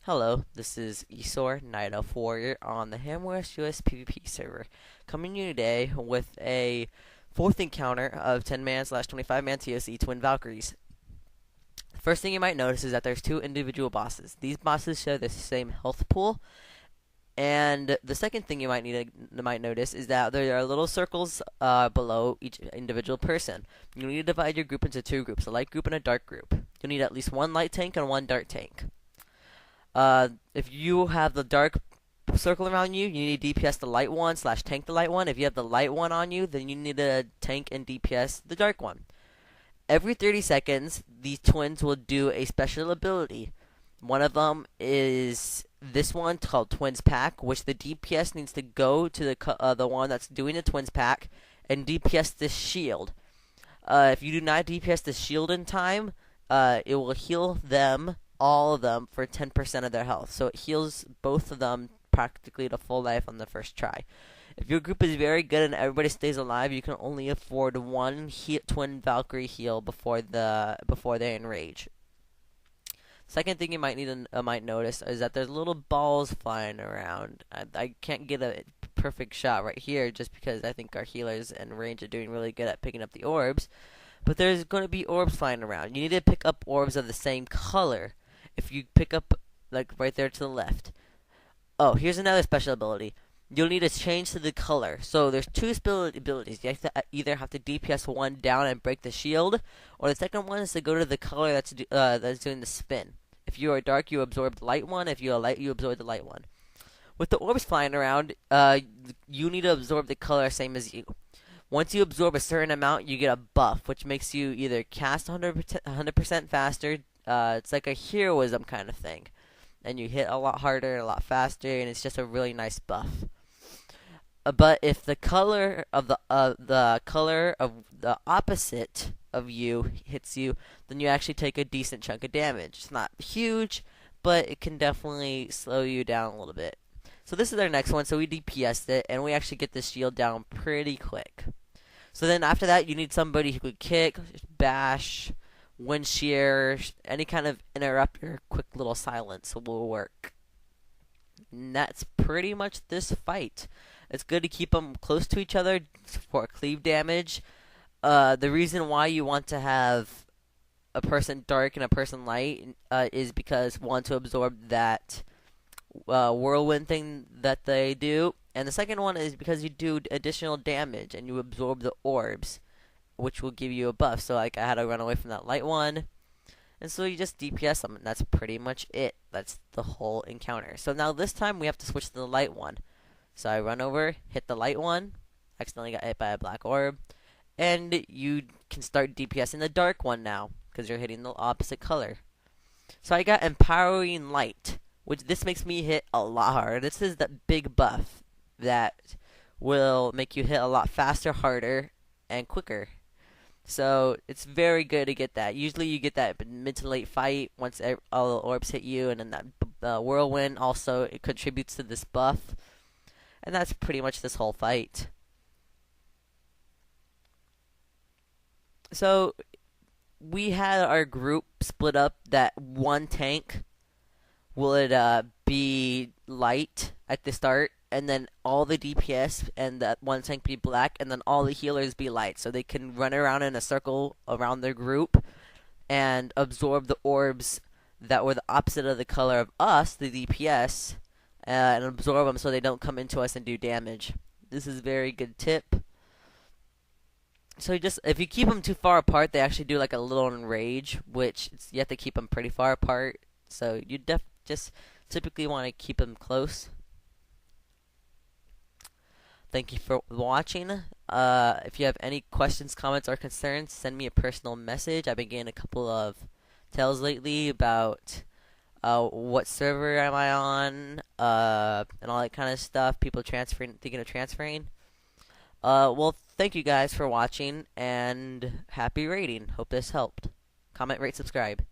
Hello, this is Esor, Night Elf Warrior on the Hamwest US PvP server, coming to you today with a fourth encounter of 10-man/25-man TOC Twin Valkyries. The first thing you might notice is that there's two individual bosses. These bosses share the same health pool, and the second thing you might notice is that there are little circles below each individual person. You need to divide your group into two groups, a light group and a dark group. You'll need at least one light tank and one dark tank. If you have the dark circle around you, you need to DPS the light one / tank the light one. If you have the light one on you, then you need to tank and DPS the dark one. Every 30 seconds, these twins will do a special ability. One of them is this one called Twins Pack, which the DPS needs to go to the one that's doing the Twins Pack and DPS this shield. If you do not DPS the shield in time, it will heal them, all of them, for 10% of their health. So it heals both of them practically to full life on the first try. If your group is very good and everybody stays alive, you can only afford one Twin Valkyrie heal before they enrage. Second thing you might notice is that there's little balls flying around. I can't get a perfect shot right here just because I think our healers and range are doing really good at picking up the orbs. But there's going to be orbs flying around. You need to pick up orbs of the same color. If you pick up, like, right there to the left. Oh, here's another special ability. You'll need to change to the color. So there's two abilities. You have to either have to DPS one down and break the shield, or the second one is to go to the color that's doing the spin. If you are dark, you absorb the light one. If you are light, you absorb the light one. With the orbs flying around, you need to absorb the color same as you. Once you absorb a certain amount, you get a buff, which makes you either cast 100% faster. It's like a heroism kind of thing, and you hit a lot harder and a lot faster, and it's just a really nice buff. But if the color of the opposite of you hits you, then you actually take a decent chunk of damage. It's not huge, but it can definitely slow you down a little bit. So this is our next one. So we DPS'd it, and we actually get the shield down pretty quick. So then after that, you need somebody who could kick, bash, wind shear, any kind of interrupter. Quick little silence will work. And that's pretty much this fight. It's good to keep them close to each other for cleave damage. The reason why you want to have a person dark and a person light is because one, to absorb that whirlwind thing that they do, and the second one is because you do additional damage and you absorb the orbs, which will give you a buff. So like I had to run away from that light one, and so you just DPS them, and that's pretty much it. That's the whole encounter. So now this time we have to switch to the light one. So I run over, hit the light one, accidentally got hit by a black orb, and you can start DPSing the dark one now because you're hitting the opposite color. So I got Empowering Light, which this makes me hit a lot harder. This is that big buff that will make you hit a lot faster, harder, and quicker. So it's very good to get that. Usually you get that mid to late fight once all the orbs hit you, and then that whirlwind also, it contributes to this buff. And that's pretty much this whole fight. So we had our group split up that one tank would be light at the start, and then all the DPS and that one tank be black, and then all the healers be light, so they can run around in a circle around their group and absorb the orbs that were the opposite of the color of us, the DPS, and absorb them so they don't come into us and do damage. This is a very good tip. So if you keep them too far apart, they actually do like a little enrage, which you have to keep them pretty far apart. So you just typically want to keep them close. Thank you for watching. If you have any questions, comments, or concerns, send me a personal message. I've been getting a couple of tells lately about what server am I on, and all that kind of stuff. People thinking of transferring. Well, thank you guys for watching, and happy raiding. Hope this helped. Comment, rate, subscribe.